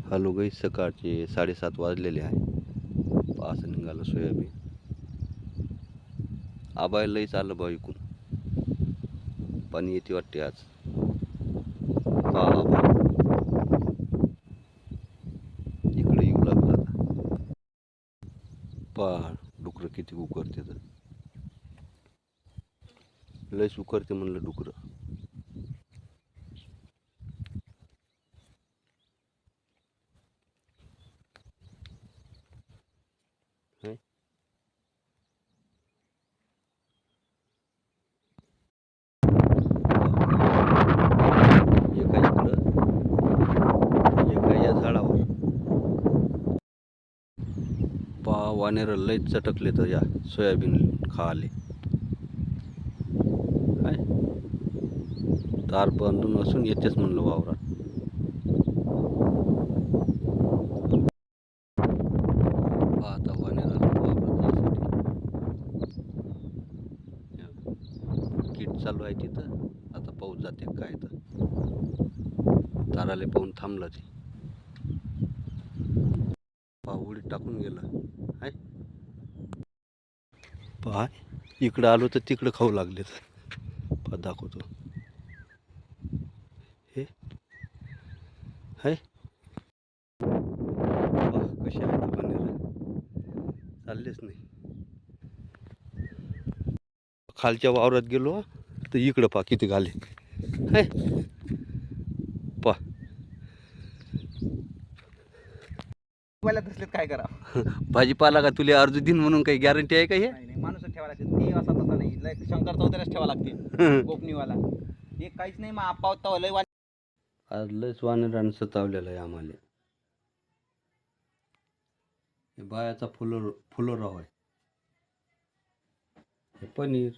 Hello गाईस, सकाळचे 7:30 वाजलेले आहे. असं निघालं सोयाबीन. आबाळ लईच आलं बा इकून. पाणी येते वाटते आज. पहा आबा इकडे येऊ लागला आता. पहा डुकरं किती उकरते तर. लईच उकरते म्हणलं डुकरं. है एका इकडं, एका या झाडावर. पहा वानेर लईच चटकले तर या सोयाबीन खाले. काय तार बांधून असून येतेच म्हणलं वावरात. आता वानेराला वावरात किट चालू आहे तिथं. आता पाऊस जाते काय तर. ताराले पाहून थांबला ते. पहा उडी टाकून गेलं. हाय पहा इकडं आलो तर तिकडं खाऊ लागले तर. पहा दाखवतो हे हाय. पहा कसे आहेत बनेर. चाललेच नाही. खालच्या वावरात गेलो तर इकडं पहा किती घाले. हाय पहा मला तसलेच काय करा. भाजीपाला का तुला अर्ज दिन म्हणून काही गॅरंटी आहे का हे? नाही माणूसच ठेवा लागते. ती असा तसा नाही. लय शंकर चौधरीच ठेवा लागते गोपनीवाला. हे काहीच नाही. मग आपावता लय आज लयच वानरानं सतावलेलं आहे आम्हाला. हे बायाचा फुलोराव आहे. हे पनीर